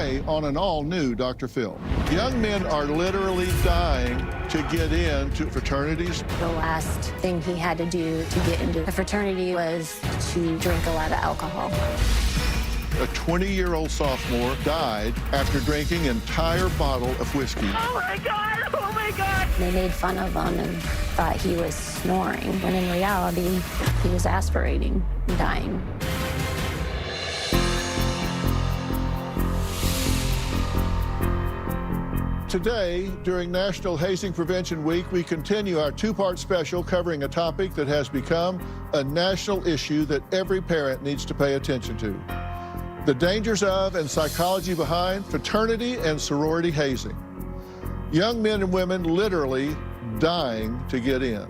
Today on an all-new Dr. Phil, young men are literally dying to get into fraternities. The last thing he had to do to get into a fraternity was to drink a lot of alcohol. A 20-year-old sophomore died after drinking an entire bottle of whiskey. Oh my God! Oh my God! They made fun of him and thought he was snoring, when in reality, he was aspirating and dying. Today, during National Hazing Prevention Week, we continue our two-part special covering a topic that has become a national issue that every parent needs to pay attention to: the dangers of and psychology behind fraternity and sorority hazing. Young men and women literally dying to get in.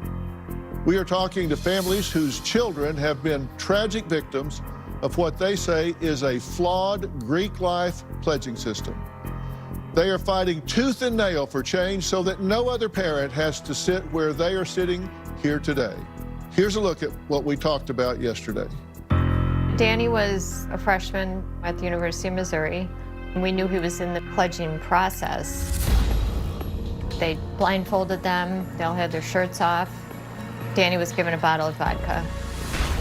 We are talking to families whose children have been tragic victims of what they say is a flawed Greek life pledging system. They are fighting tooth and nail for change so that no other parent has to sit where they are sitting here today. Here's a look at what we talked about yesterday. Danny was a freshman at the University of Missouri, and we knew he was in the pledging process. They blindfolded them, they all had their shirts off. Danny was given a bottle of vodka.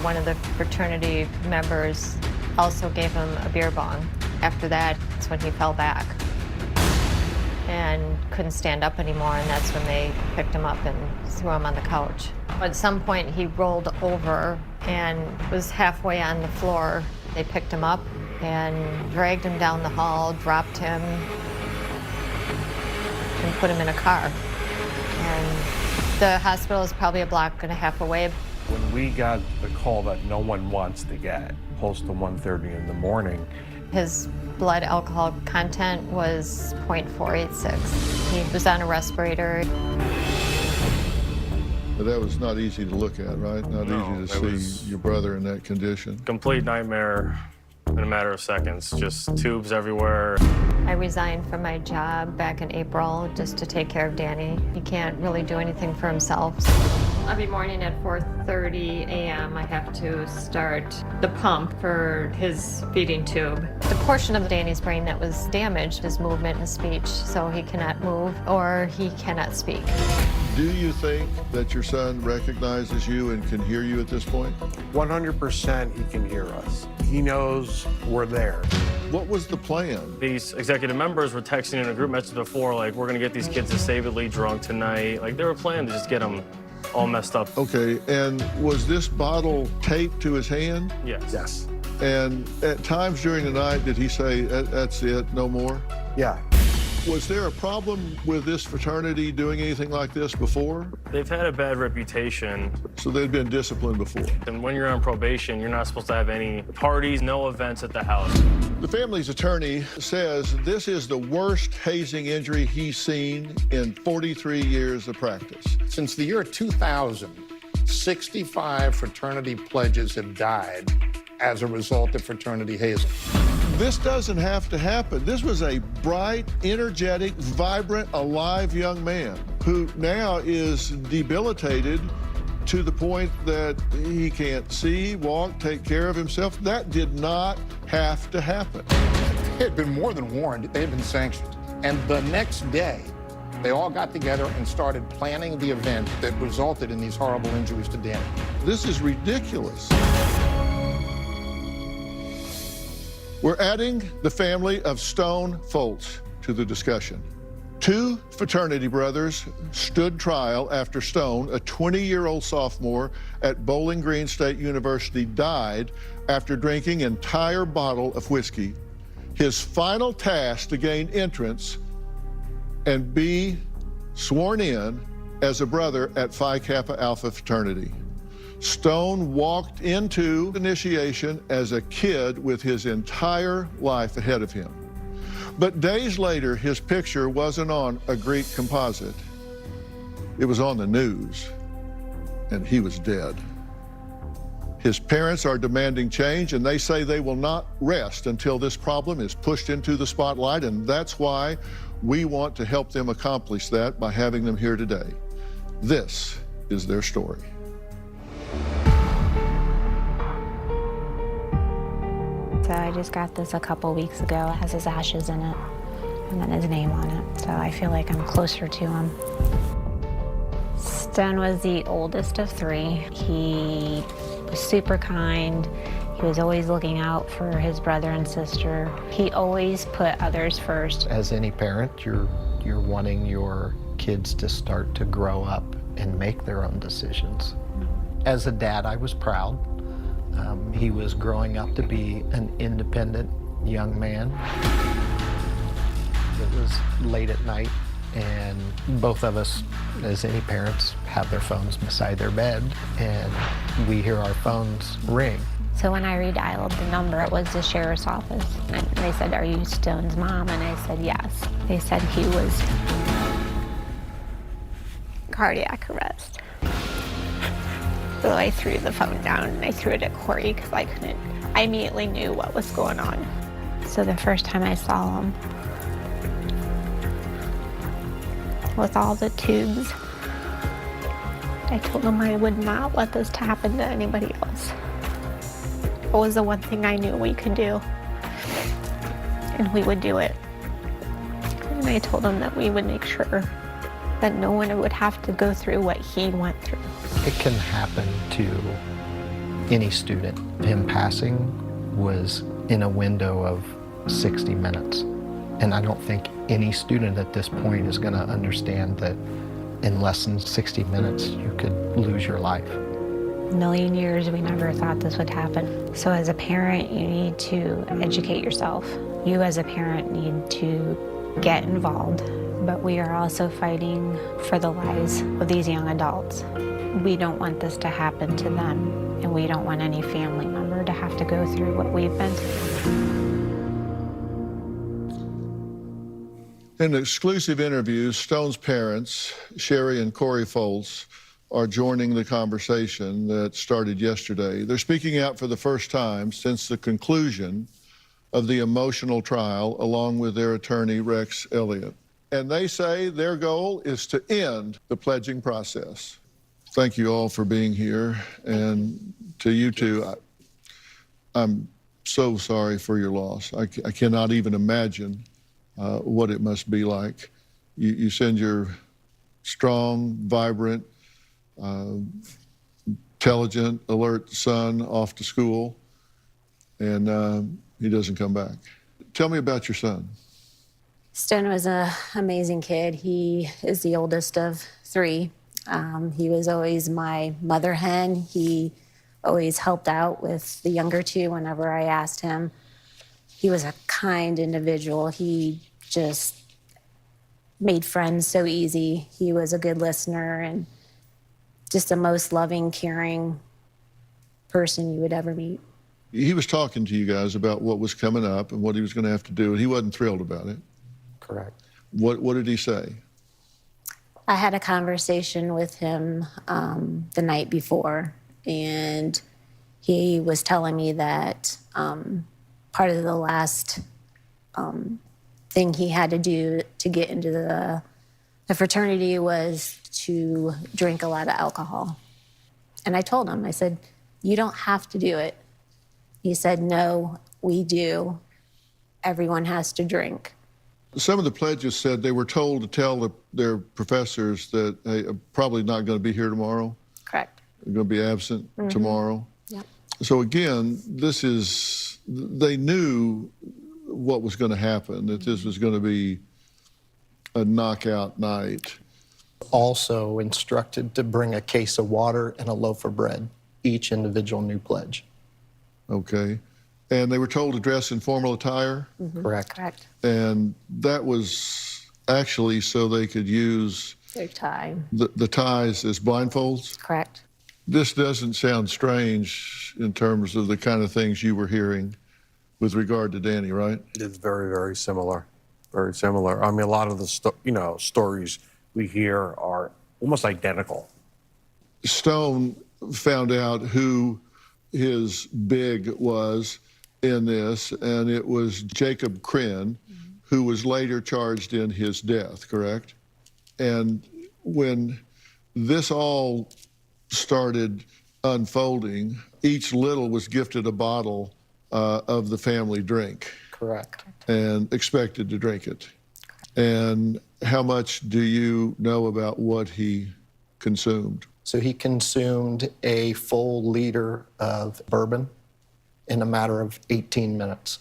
One of the fraternity members also gave him a beer bong. After that, that's when he fell back and couldn't stand up anymore, and that's when they picked him up and threw him on the couch. At some point, he rolled over and was halfway on the floor. They picked him up and dragged him down the hall, dropped him, and put him in a car. And the hospital is probably a block and a half away. When we got the call that no one wants to get, close to 1:30 in the morning, his blood alcohol content was 0.486. He was on a respirator. But that was not easy to look at, right? Not No, easy to see your brother in that condition. Complete nightmare in a matter of seconds. Just tubes everywhere. I resigned from my job back in April just to take care of Danny. He can't really do anything for himself. Every morning at 4:30 a.m. I have to start the pump for his feeding tube. The portion of Danny's brain that was damaged is movement and speech, so he cannot move or he cannot speak. Do you think that your son recognizes you and can hear you at this point? 100% he can hear us. He knows we're there. What was the plan? These executive members were texting in a group message before, like, we're gonna get these kids decidedly drunk tonight. Like, they were planning to just get them all messed up. Okay, and was this bottle taped to his hand? Yes. Yes. And at times during the night, did he say, that's it, no more? Yeah. Was there a problem with this fraternity doing anything like this before? They've had a bad reputation. So they'd been disciplined before. And when you're on probation, you're not supposed to have any parties, no events at the house. The family's attorney says this is the worst hazing injury he's seen in 43 years of practice. Since the year 2000, 65 fraternity pledges have died as a result of fraternity hazing. This doesn't have to happen. This was a bright, energetic, vibrant, alive young man who now is debilitated to the point that he can't see, walk, take care of himself. That did not have to happen. They had been more than warned. They had been sanctioned. And the next day, they all got together and started planning the event that resulted in these horrible injuries to Danny. This is ridiculous. We're adding the family of Stone Foltz to the discussion. Two fraternity brothers stood trial after Stone, a 20-year-old sophomore at Bowling Green State University, died after drinking an entire bottle of whiskey. His final task to gain entrance and be sworn in as a brother at Phi Kappa Alpha fraternity. Stone walked into initiation as a kid with his entire life ahead of him. But days later, his picture wasn't on a Greek composite. It was on the news, and he was dead. His parents are demanding change, and they say they will not rest until this problem is pushed into the spotlight, and that's why we want to help them accomplish that by having them here today. This is their story. So I just got this a couple weeks ago. It has his ashes in it and then his name on it. So I feel like I'm closer to him. Stone was the oldest of 3. He was super kind. He was always looking out for his brother and sister. He always put others first. As any parent, you're wanting your kids to start to grow up and make their own decisions. As a dad, I was proud. He was growing up to be an independent young man. It was late at night, and both of us, as any parents, have their phones beside their bed, and we hear our phones ring. So when I redialed the number, it was the sheriff's office. And they said, "Are you Stone's mom?" And I said, "Yes." They said he was cardiac arrest. So I threw the phone down and I threw it at Corey because I immediately knew what was going on. So the first time I saw him, with all the tubes, I told him I would not let this to happen to anybody else. It was the one thing I knew we could do, and we would do it. And I told him that we would make sure that no one would have to go through what he went through. It can happen to any student. Him passing was in a window of 60 minutes. And I don't think any student at this point is going to understand that in less than 60 minutes, you could lose your life. A million years, we never thought this would happen. So as a parent, you need to educate yourself. You as a parent need to get involved. But we are also fighting for the lives of these young adults. We don't want this to happen to them, and we don't want any family member to have to go through what we've been through. In an exclusive interview, Stone's parents, Sherry and Corey Foltz, are joining the conversation that started yesterday. They're speaking out for the first time since the conclusion of the emotional trial, along with their attorney, Rex Elliott. And they say their goal is to end the pledging process. Thank you all for being here. And to you two, I'm so sorry for your loss. I cannot even imagine what it must be like. You send your strong, vibrant, intelligent, alert son off to school, and he doesn't come back. Tell me about your son. Stone was an amazing kid. He is the oldest of 3. He was always my mother hen. He always helped out with the younger 2 whenever I asked him. He was a kind individual. He just made friends so easy. He was a good listener and just the most loving, caring person you would ever meet. He was talking to you guys about what was coming up and what he was going to have to do, and he wasn't thrilled about it. Correct. What did he say? I had a conversation with him the night before, and he was telling me that part of the last thing he had to do to get into the fraternity was to drink a lot of alcohol. And I told him, I said, "You don't have to do it." He said, "No, we do. Everyone has to drink." Some of the pledges said they were told to tell their professors that, hey, I'm probably not going to be here tomorrow. Correct. I'm going to be absent tomorrow. Yep. So again, they knew what was going to happen, that this was going to be a knockout night. Also instructed to bring a case of water and a loaf of bread, each individual new pledge. Okay. And they were told to dress in formal attire. Correct. Correct. And that was actually so they could use Their time. the ties as blindfolds. Correct. This doesn't sound strange in terms of the kind of things you were hearing with regard to Danny, right? It's very, very similar. Very similar. I mean, a lot of the stories we hear are almost identical. Stone found out who his big was in this, and it was Jacob Kryn, who was later charged in his death, correct? And when this all started unfolding, each little was gifted a bottle of the family drink Correct. and expected to drink it. And how much do you know about what he consumed? So he consumed a full liter of bourbon in a matter of 18 minutes.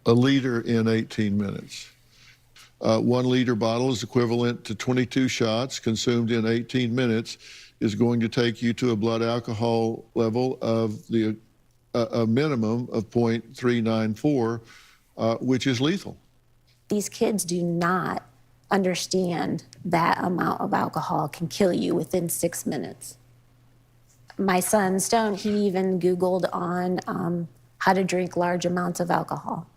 A liter in 18 minutes. 1 liter bottle is equivalent to 22 shots consumed in 18 minutes is going to take you to a blood alcohol level of a minimum of 0.394, which is lethal. These kids do not understand that amount of alcohol can kill you within 6 minutes. My son, Stone, he even Googled on how to drink large amounts of alcohol.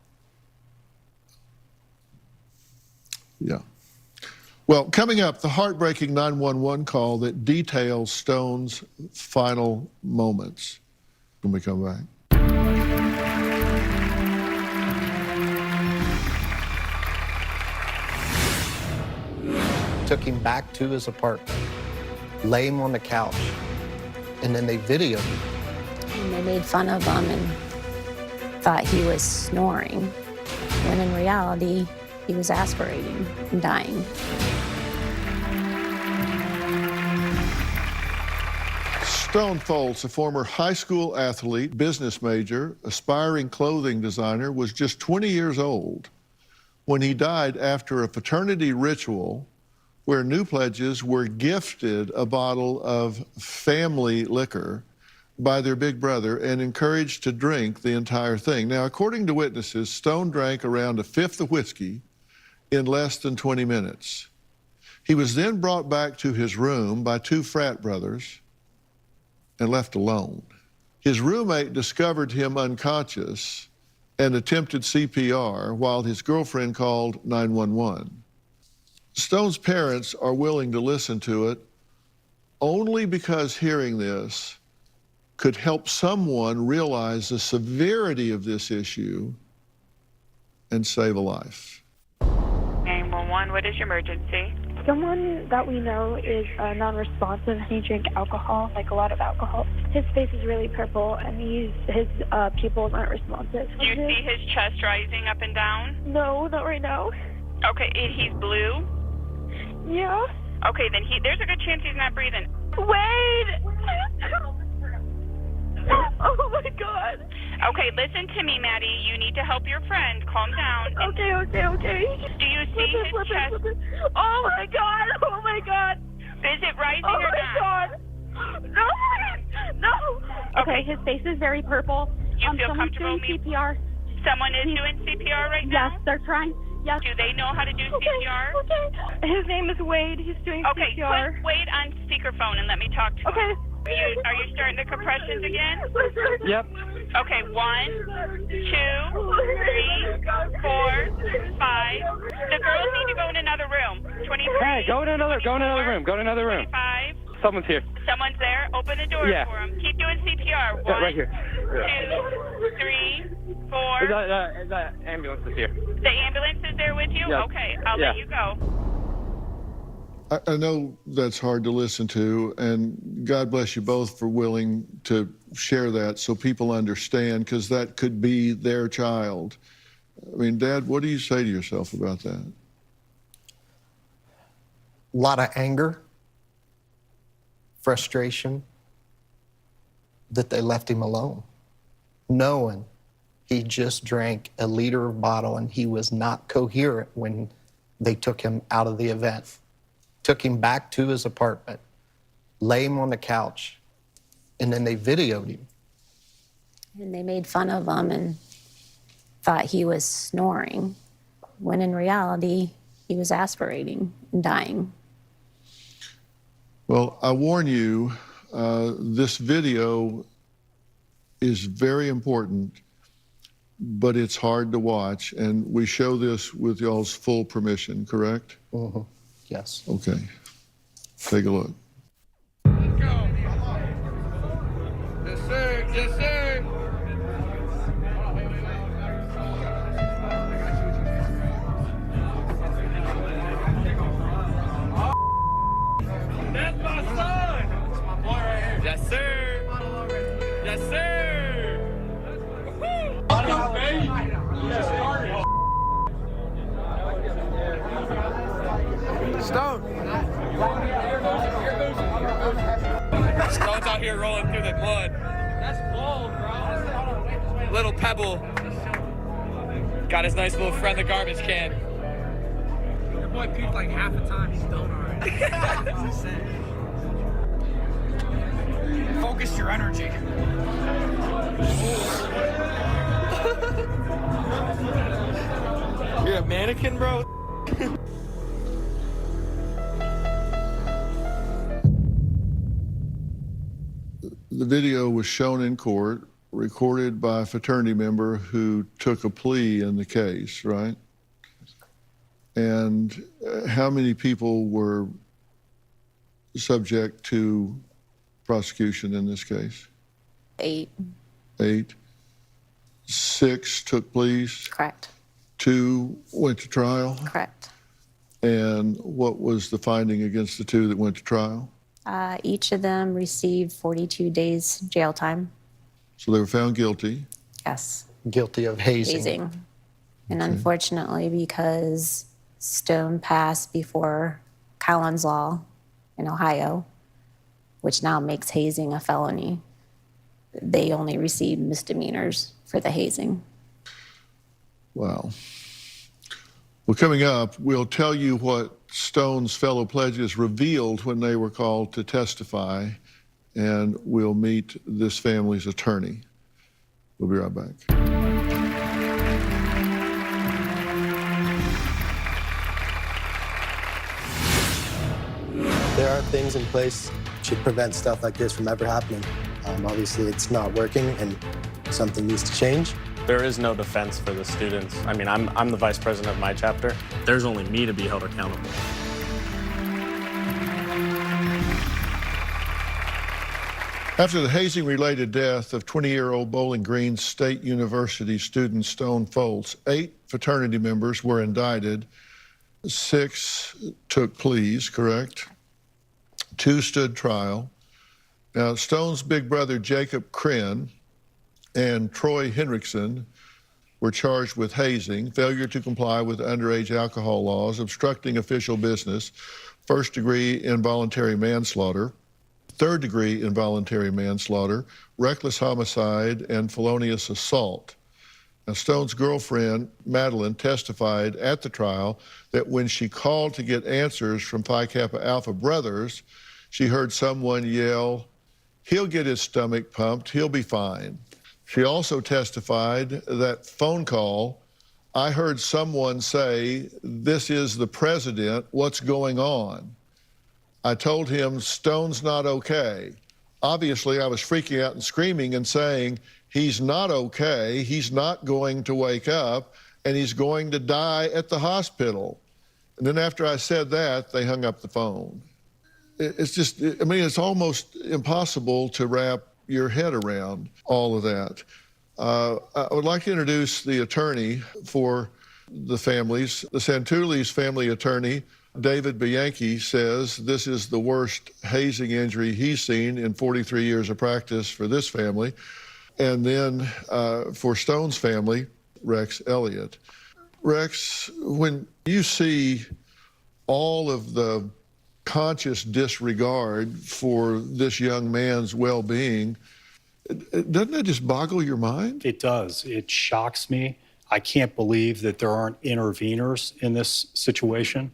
Yeah. Well, coming up, the heartbreaking 911 call that details Stone's final moments when we come back. Took him back to his apartment, lay him on the couch, and then they videoed him. And they made fun of him and thought he was snoring, when in reality, he was aspirating and dying. Stone Foltz, a former high school athlete, business major, aspiring clothing designer, was just 20 years old when he died after a fraternity ritual where new pledges were gifted a bottle of family liquor by their big brother and encouraged to drink the entire thing. Now, according to witnesses, Stone drank around a fifth of whiskey in less than 20 minutes. He was then brought back to his room by 2 frat brothers and left alone. His roommate discovered him unconscious and attempted CPR while his girlfriend called 911. Stone's parents are willing to listen to it only because hearing this could help someone realize the severity of this issue and save a life. 911, what is your emergency? Someone that we know is non-responsive. He drank alcohol, like a lot of alcohol. His face is really purple, and his pupils aren't responsive. Do you see his chest rising up and down? No, not right now. Okay, he's blue? Yeah. Okay, then there's a good chance he's not breathing. Wade! Oh my God. Okay, listen to me, Maddie. You need to help your friend. Calm down. Okay. Do you see his chest? Oh my God! Oh my God! Is it rising Oh or my not? God! No! Okay, his face is very purple. You feel someone's comfortable doing me- CPR. Someone is doing CPR right now? Yes, they're trying. Yes. Do they know how to do CPR? Okay. His name is Wade. He's doing Okay, CPR. put Wade on speakerphone and let me talk to him. Okay. Are you starting the compressions again? Yep. Okay, 1, 2, 3, 4, 5. The girls need to go in another room. 23. Hey, go in another room. 25. Someone's here. Someone's there. Open the door Yeah. for them. Keep doing CPR. 1, right here. 2, 3, 4. The ambulance is here. The ambulance is there with you? Yeah. Okay, I'll Yeah. let you go. I know that's hard to listen to, and God bless you both for willing to share that so people understand, because that could be their child. I mean, Dad, what do you say to yourself about that? A lot of anger, frustration that they left him alone, knowing he just drank a liter of bottle and he was not coherent when they took him out of the event. Took him back to his apartment, lay him on the couch, and then they videoed him. And they made fun of him and thought he was snoring, when in reality, he was aspirating and dying. Well, I warn you, this video is very important, but it's hard to watch, and we show this with y'all's full permission, correct? Mm-hmm. Yes. Okay. Take a look. Let's go. Yes, sir. Yes, sir. That's my son. That's my boy right here. Yes, sir. Yes, sir. Woo-hoo. little pebble. Got his nice little friend, the garbage can. Your boy peaked like half the time. He's done already. That's insane. Focus your energy. You're a mannequin, bro? The video was shown in court, recorded by a fraternity member who took a plea in the case, right? And how many people were subject to prosecution in this case? 8. 8. 6 took pleas. Correct. 2 went to trial. Correct. And what was the finding against the 2 that went to trial? Each of them received 42 days jail time. So they were found guilty. Yes. Guilty of hazing. Hazing. And unfortunately, because Stone passed before Collins Law in Ohio, which now makes hazing a felony, they only received misdemeanors for the hazing. Wow. Well, coming up, we'll tell you what Stone's fellow pledges revealed when they were called to testify, and we'll meet this family's attorney. We'll be right back. There are things in place to prevent stuff like this from ever happening. Obviously, it's not working, and something needs to change. There is no defense for the students. I mean, I'm the vice president of my chapter. There's only me to be held accountable. After the hazing-related death of 20-year-old Bowling Green State University student Stone Foltz, 8 fraternity members were indicted. 6 took pleas, correct? 2 stood trial. Now, Stone's big brother, Jacob Krenn, and Troy Henriksen were charged with hazing, failure to comply with underage alcohol laws, obstructing official business, first-degree involuntary manslaughter, third-degree involuntary manslaughter, reckless homicide, and felonious assault. Now, Stone's girlfriend, Madeline, testified at the trial that when she called to get answers from Phi Kappa Alpha brothers, she heard someone yell, "He'll get his stomach pumped, he'll be fine." She also testified that phone call, "I heard someone say, 'This is the president, what's going on?' I told him Stone's not okay. Obviously, I was freaking out and screaming and saying, 'He's not okay, he's not going to wake up, and he's going to die at the hospital.' And then after I said that, they hung up the phone." It's just, I mean, it's almost impossible to wrap your head around all of that. I would like to introduce the attorney for the families. The Santullis family attorney, David Bianchi, says this is the worst hazing injury he's seen in 43 years of practice for this family. And then for Stone's family, Rex Elliott. Rex, when you see all of the conscious disregard for this young man's well-being, doesn't that just boggle your mind? It does. It shocks me. I can't believe that there aren't interveners in this situation.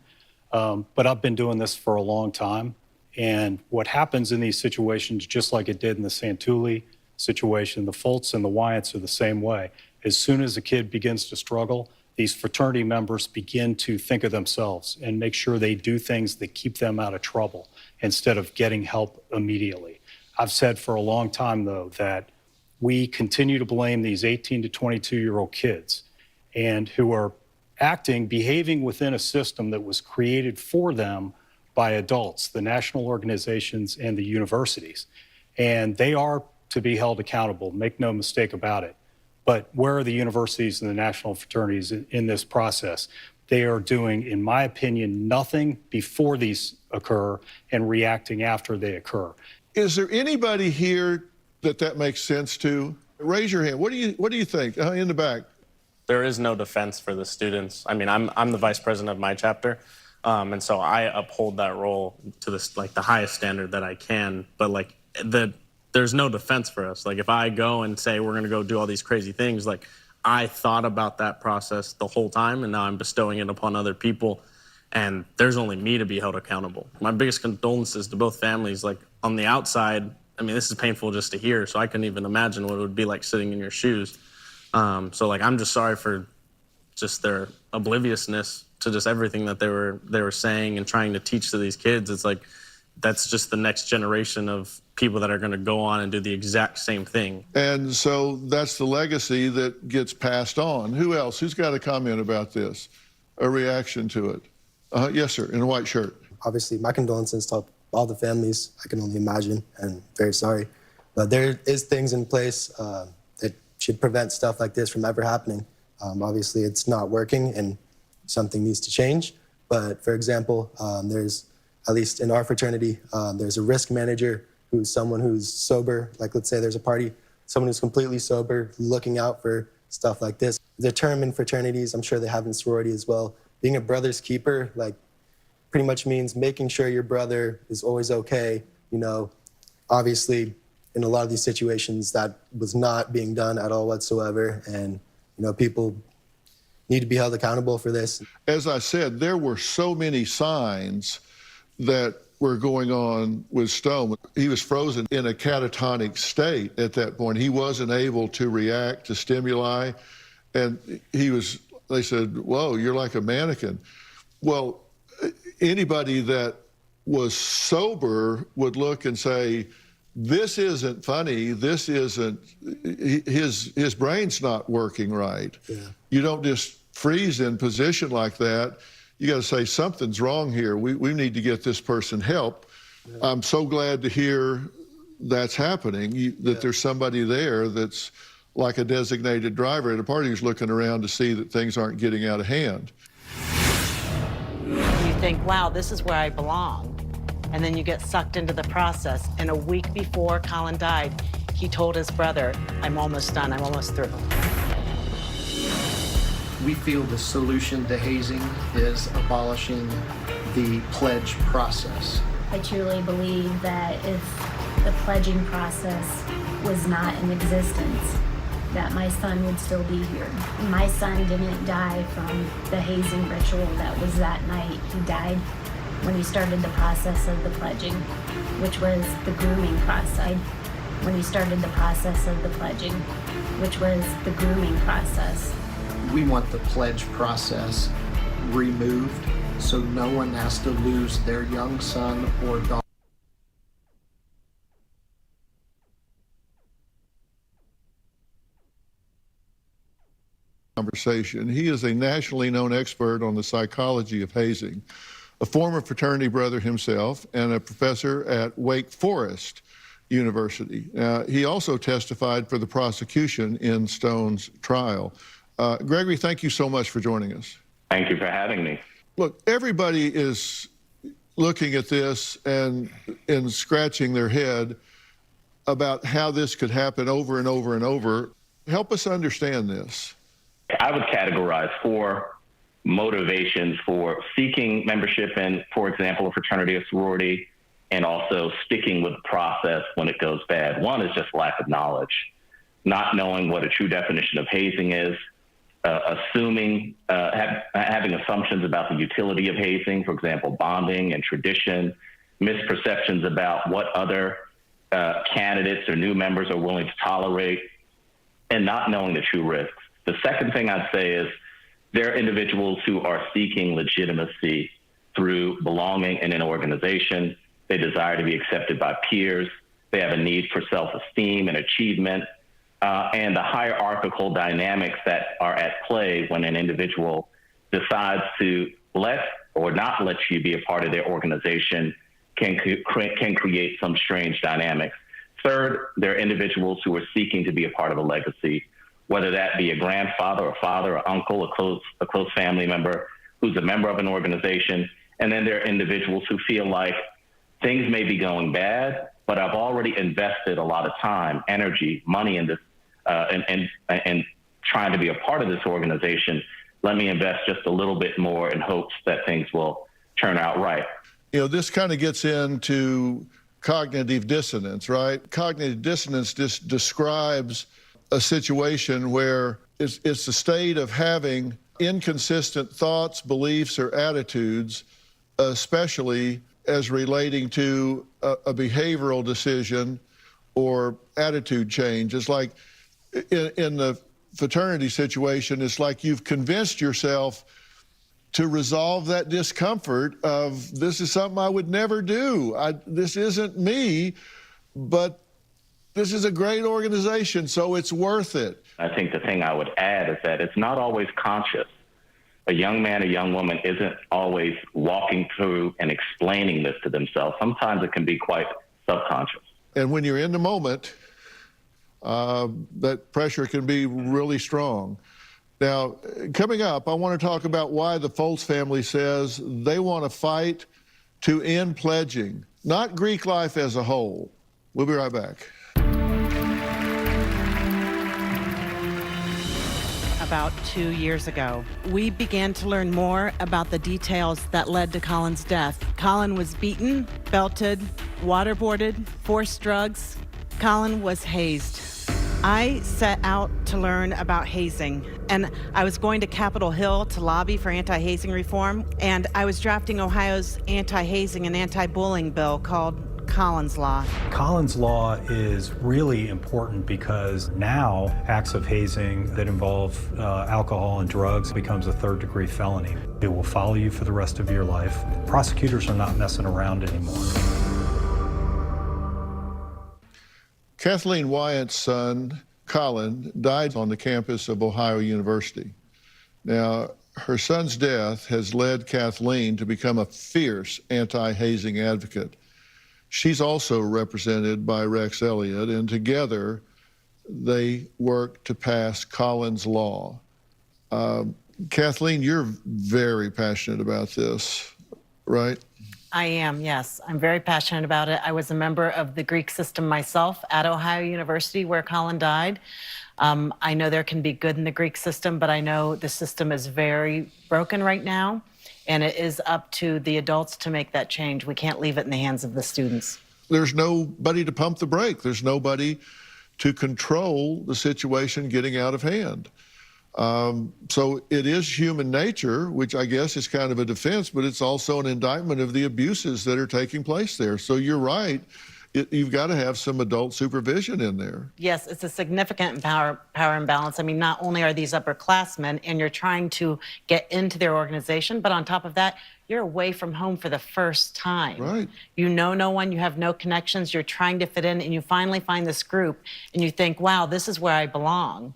But I've been doing this for a long time. And what happens in these situations, just like it did in the Santulli situation, the Foltz and the Wyants are the same way. As soon as a kid begins to struggle, these fraternity members begin to think of themselves and make sure they do things that keep them out of trouble instead of getting help immediately. I've said for a long time, though, that we continue to blame these 18 to 22-year-old kids and who are behaving within a system that was created for them by adults, the national organizations and the universities. And they are to be held accountable, make no mistake about it. But where are the universities and the national fraternities in this process? They are doing, in my opinion, nothing before these occur and reacting after they occur. Is there anybody here that makes sense to? Raise your hand. What do you think? In the back. There is no defense for the students. I mean, I'm the vice president of my chapter, and so I uphold that role to this, like, the highest standard that I can. But like there's no defense for us. Like if I go and say we're going to go do all these crazy things, like I thought about that process the whole time, and now I'm bestowing it upon other people, and there's only me to be held accountable. My biggest condolences to both families. Like on the outside, I mean, this is painful just to hear, so I couldn't even imagine what it would be like sitting in your shoes. So like I'm just sorry for just their obliviousness to just everything that they were saying and trying to teach to these kids. It's like that's just the next generation of people that are going to go on and do the exact same thing. And so that's the legacy that gets passed on. Who else? Who's got a comment about this? A reaction to it? Yes, sir, in a white shirt. Obviously, my condolences to all the families. I can only imagine, and very sorry. But there is things in place that should prevent stuff like this from ever happening. Obviously, it's not working, and something needs to change. But for example, there's, at least in our fraternity, there's a risk manager who's someone who's sober. Like let's say there's a party, someone who's completely sober, looking out for stuff like this. The term in fraternities, I'm sure they have in sorority as well, being a brother's keeper, like pretty much means making sure your brother is always okay. You know, obviously in a lot of these situations that was not being done at all whatsoever. And, you know, people need to be held accountable for this. As I said, there were so many signs that were going on with Stone. He was frozen in a catatonic state at that point. He wasn't able to react to stimuli. And they said, whoa, you're like a mannequin. Well, anybody that was sober would look and say, this isn't funny. This isn't, his brain's not working right. Yeah. You don't just freeze in position like that. You got to say something's wrong here. We need to get this person help. Yeah. I'm so glad to hear that's happening, that there's somebody there that's like a designated driver at a party who's looking around to see that things aren't getting out of hand. You think, wow, this is where I belong. And then you get sucked into the process. And a week before Colin died, he told his brother, I'm almost done, I'm almost through. We feel the solution to hazing is abolishing the pledge process. I truly believe that if the pledging process was not in existence, that my son would still be here. My son didn't die from the hazing ritual that was that night. He died when he started the process of the pledging, which was the grooming process. When he started the process of the pledging, which was the grooming process. We want the pledge process removed so no one has to lose their young son or daughter. Conversation. He is a nationally known expert on the psychology of hazing, a former fraternity brother himself, and a professor at Wake Forest University. He also testified for the prosecution in Stone's trial. Gregory, thank you so much for joining us. Thank you for having me. Look, everybody is looking at this and scratching their head about how this could happen over and over and over. Help us understand this. I would categorize 4 motivations for seeking membership in, for example, a fraternity or sorority, and also sticking with the process when it goes bad. One is just lack of knowledge, not knowing what a true definition of hazing is, having assumptions about the utility of hazing, for example, bonding and tradition, misperceptions about what other candidates or new members are willing to tolerate, and not knowing the true risks. The second thing I'd say is there are individuals who are seeking legitimacy through belonging in an organization. They desire to be accepted by peers. They have a need for self-esteem and achievement, and the hierarchical dynamics that are at play when an individual decides to let or not let you be a part of their organization can create some strange dynamics. Third, there are individuals who are seeking to be a part of a legacy, whether that be a grandfather, a father, or uncle, a close family member who's a member of an organization. And then there are individuals who feel like things may be going bad, but I've already invested a lot of time, energy, money in this, and trying to be a part of this organization. Let me invest just a little bit more in hopes that things will turn out right. You know, this kind of gets into cognitive dissonance, right? Cognitive dissonance just describes a situation where it's a state of having inconsistent thoughts, beliefs, or attitudes, especially as relating to a behavioral decision or attitude change. It's like in the fraternity situation, it's like you've convinced yourself to resolve that discomfort of, this is something I would never do. This isn't me, but this is a great organization, so it's worth it. I think the thing I would add is that it's not always conscious. A young man, a young woman isn't always walking through and explaining this to themselves. Sometimes it can be quite subconscious. And when you're in the moment, that pressure can be really strong. Now, coming up, I want to talk about why the Foltz family says they want to fight to end pledging, not Greek life as a whole. We'll be right back. About 2 years ago, we began to learn more about the details that led to Colin's death. Colin was beaten, belted, waterboarded, forced drugs. Colin was hazed. I set out to learn about hazing, and I was going to Capitol Hill to lobby for anti-hazing reform, and I was drafting Ohio's anti-hazing and anti-bullying bill called Colin's Law. Colin's Law is really important because now acts of hazing that involve alcohol and drugs becomes a third-degree felony. It will follow you for the rest of your life. Prosecutors are not messing around anymore. Kathleen Wyatt's son, Colin, died on the campus of Ohio University. Now, her son's death has led Kathleen to become a fierce anti-hazing advocate. She's also represented by Rex Elliott, and together they work to pass Colin's Law. Kathleen, you're very passionate about this, right? I am, yes. I'm very passionate about it. I was a member of the Greek system myself at Ohio University where Colin died. I know there can be good in the Greek system, but I know the system is very broken right now, and it is up to the adults to make that change. We can't leave it in the hands of the students. There's nobody to pump the brake. There's nobody to control the situation getting out of hand. So it is human nature, which I guess is kind of a defense, but it's also an indictment of the abuses that are taking place there. So you're right. You've got to have some adult supervision in there. Yes, it's a significant power imbalance. I mean, not only are these upperclassmen and you're trying to get into their organization, but on top of that, you're away from home for the first time. Right. You know no one, you have no connections, you're trying to fit in, and you finally find this group and you think, wow, this is where I belong.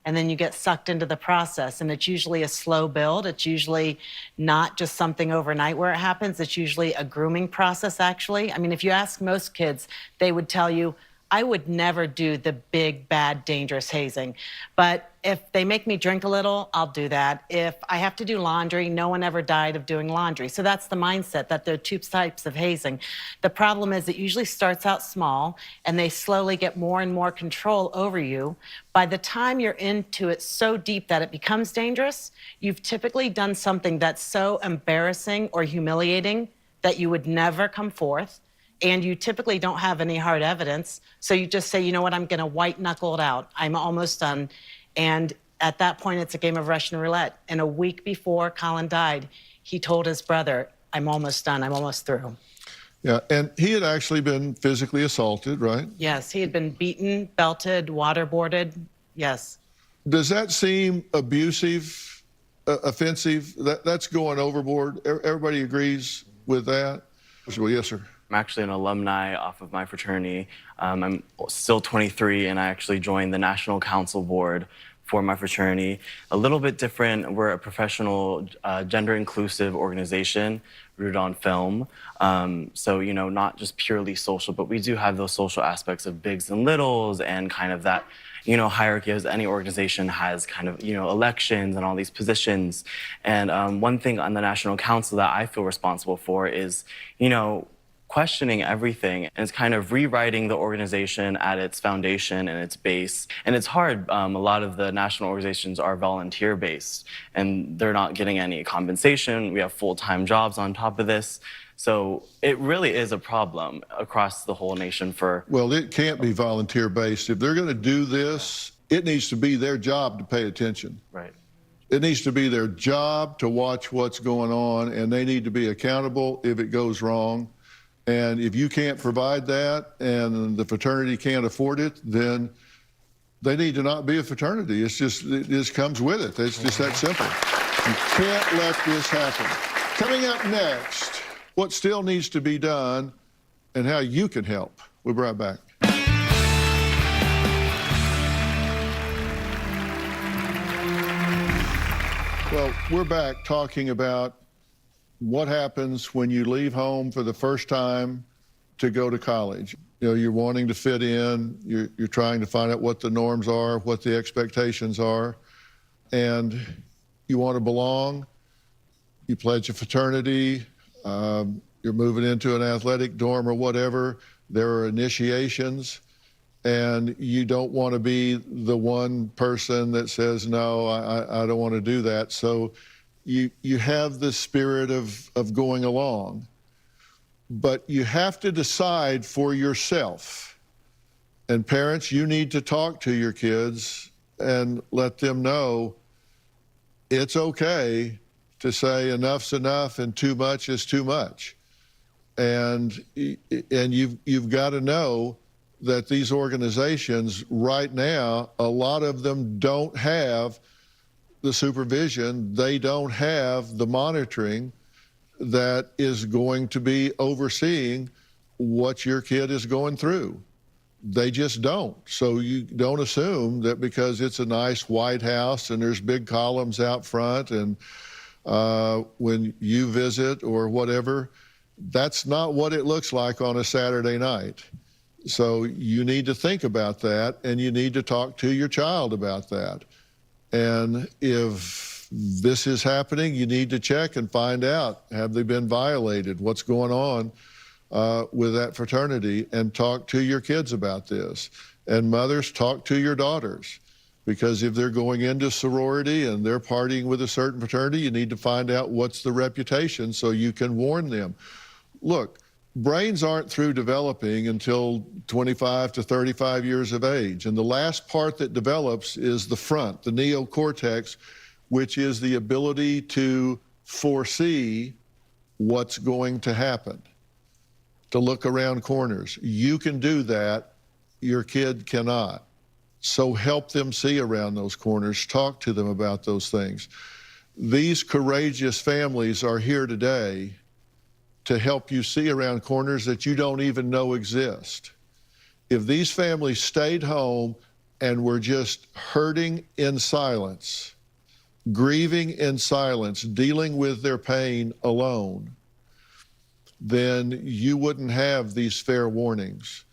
And then you get sucked into the process, and it's usually a slow build. It's usually not just something overnight where it happens. It's usually a grooming process, actually. I mean, if you ask most kids, they would tell you, I would never do the big, bad, dangerous hazing. But if they make me drink a little, I'll do that. If I have to do laundry, no one ever died of doing laundry. So that's the mindset, that there are two types of hazing. The problem is it usually starts out small, and they slowly get more and more control over you. By the time you're into it so deep that it becomes dangerous, you've typically done something that's so embarrassing or humiliating that you would never come forth. And you typically don't have any hard evidence. So you just say, you know what, I'm going to white knuckle it out. I'm almost done. And at that point, it's a game of Russian roulette. And a week before Colin died, he told his brother, I'm almost done. I'm almost through. Yeah, and he had actually been physically assaulted, right? Yes, he had been beaten, belted, waterboarded. Yes. Does that seem abusive, offensive? That's going overboard. Everybody agrees with that? Well, yes, sir. I'm actually an alumni off of my fraternity. I'm still 23, and I actually joined the National Council Board for my fraternity. A little bit different. We're a professional, gender-inclusive organization rooted on film. So, you know, not just purely social, but we do have those social aspects of bigs and littles and kind of that, you know, hierarchy as any organization has, kind of, you know, elections and all these positions. And one thing on the National Council that I feel responsible for is, you know, questioning everything, and it's kind of rewriting the organization at its foundation and its base. And it's hard. A lot of the national organizations are volunteer-based, and they're not getting any compensation. We have full-time jobs on top of this. So it really is a problem across the whole nation for. Well, it can't be volunteer-based. If they're going to do this, it needs to be their job to pay attention. Right. It needs to be their job to watch what's going on, and they need to be accountable if it goes wrong. And if you can't provide that and the fraternity can't afford it, then they need to not be a fraternity. It just comes with it. It's just that simple. You can't let this happen. Coming up next, what still needs to be done and how you can help. We'll be right back. Well, we're back talking about what happens when you leave home for the first time to go to college. You know, you're wanting to fit in, you're trying to find out what the norms are, what the expectations are, and you want to belong. You pledge a fraternity, you're moving into an athletic dorm or whatever. There are initiations, and you don't want to be the one person that says, no, I don't want to do that. So you have the spirit of going along. But you have to decide for yourself. And parents, you need to talk to your kids and let them know it's okay to say enough's enough and too much is too much. And you've got to know that these organizations right now, a lot of them don't have the supervision, they don't have the monitoring that is going to be overseeing what your kid is going through. They just don't. So you don't assume that because it's a nice white house and there's big columns out front and when you visit or whatever, that's not what it looks like on a Saturday night. So you need to think about that, and you need to talk to your child about that. And if this is happening, you need to check and find out, have they been violated? What's going on with that fraternity? And talk to your kids about this. And mothers, talk to your daughters. Because if they're going into sorority and they're partying with a certain fraternity, you need to find out what's the reputation so you can warn them. Look, brains aren't through developing until 25 to 35 years of age. And the last part that develops is the front, the neocortex, which is the ability to foresee what's going to happen, to look around corners. You can do that, your kid cannot. So help them see around those corners, talk to them about those things. These courageous families are here today to help you see around corners that you don't even know exist. If these families stayed home and were just hurting in silence, grieving in silence, dealing with their pain alone, then you wouldn't have these fair warnings.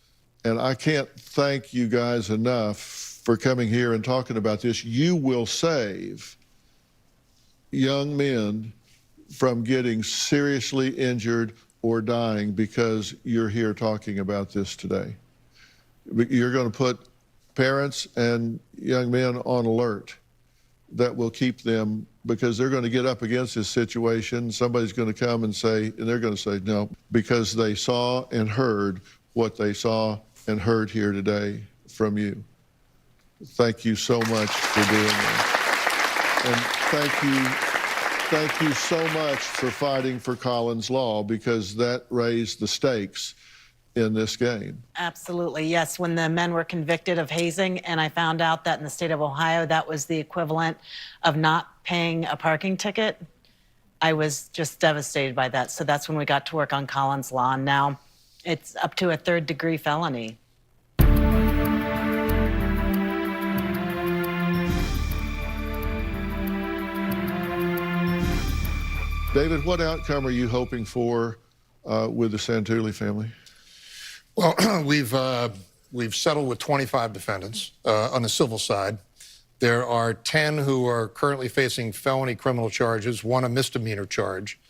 And I can't thank you guys enough for coming here and talking about this. You will save young men from getting seriously injured or dying because you're here talking about this today. You're going to put parents and young men on alert that will keep them, because they're going to get up against this situation. Somebody's going to come and say, and they're going to say no, because they saw and heard what they saw and heard here today from you. Thank you so much for doing that. And thank you so much for fighting for Collins Law, because that raised the stakes in this game. Absolutely, yes. When the men were convicted of hazing, and I found out that in the state of Ohio, that was the equivalent of not paying a parking ticket, I was just devastated by that. So that's when we got to work on Collins Law. And now it's up to a third-degree felony. David, what outcome are you hoping for with the Santulli family? Well, we've settled with 25 defendants on the civil side. There are 10 who are currently facing felony criminal charges, one a misdemeanor charge.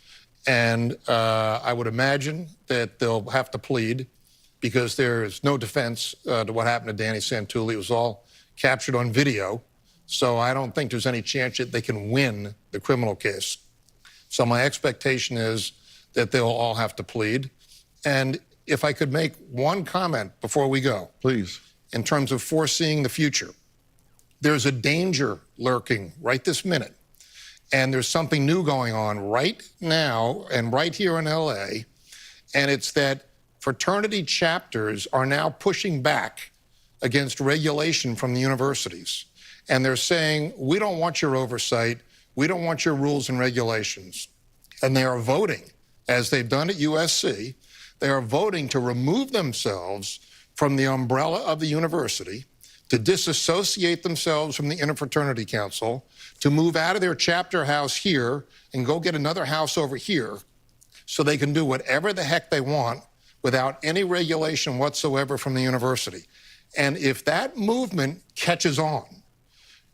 And I would imagine that they'll have to plead because there is no defense to what happened to Danny Santulli. It was all captured on video. So I don't think there's any chance that they can win the criminal case. So my expectation is that they'll all have to plead. And if I could make one comment before we go. Please. In terms of foreseeing the future, there's a danger lurking right this minute. And there's something new going on right now and right here in LA. And it's that fraternity chapters are now pushing back against regulation from the universities. And they're saying, we don't want your oversight. We don't want your rules and regulations. And they are voting, as they've done at USC, they are voting to remove themselves from the umbrella of the university, to disassociate themselves from the Interfraternity Council, to move out of their chapter house here and go get another house over here so they can do whatever the heck they want without any regulation whatsoever from the university. And if that movement catches on,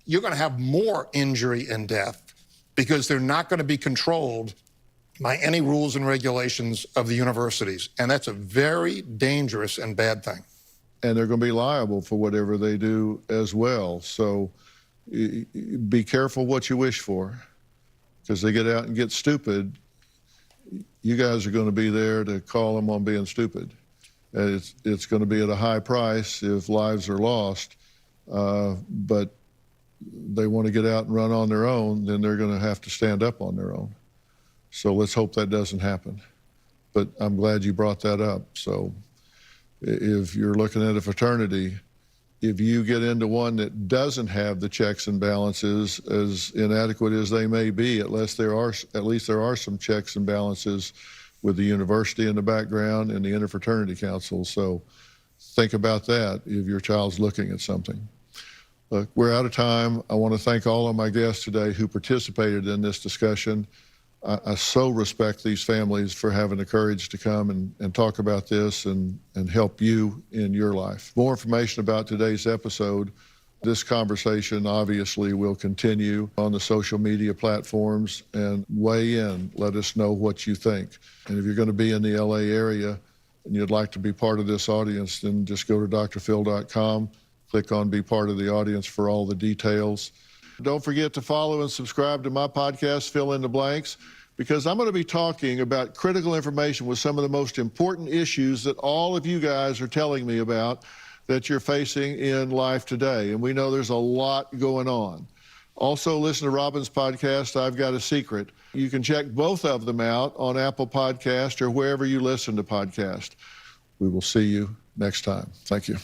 you're going to have more injury and death because they're not going to be controlled by any rules and regulations of the universities. And that's a very dangerous and bad thing. And they're going to be liable for whatever they do as well. So be careful what you wish for, because they get out and get stupid. You guys are going to be there to call them on being stupid. It's going to be at a high price if lives are lost, but they want to get out and run on their own, then they're going to have to stand up on their own. So let's hope that doesn't happen. But I'm glad you brought that up. So if you're looking at a fraternity, if you get into one that doesn't have the checks and balances, as inadequate as they may be, at least there are some checks and balances with the university in the background and the Interfraternity Council. So think about that if your child's looking at something. Look, we're out of time. I want to thank all of my guests today who participated in this discussion. I so respect these families for having the courage to come and talk about this and help you in your life. More information about today's episode. This conversation obviously will continue on the social media platforms, and weigh in. Let us know what you think. And if you're going to be in the LA area and you'd like to be part of this audience, then just go to drphil.com, click on Be Part of the Audience for all the details. Don't forget to follow and subscribe to my podcast, Fill in the Blanks, because I'm going to be talking about critical information with some of the most important issues that all of you guys are telling me about that you're facing in life today. And we know there's a lot going on. Also, listen to Robin's podcast, I've Got a Secret. You can check both of them out on Apple Podcast or wherever you listen to podcasts. We will see you next time. Thank you.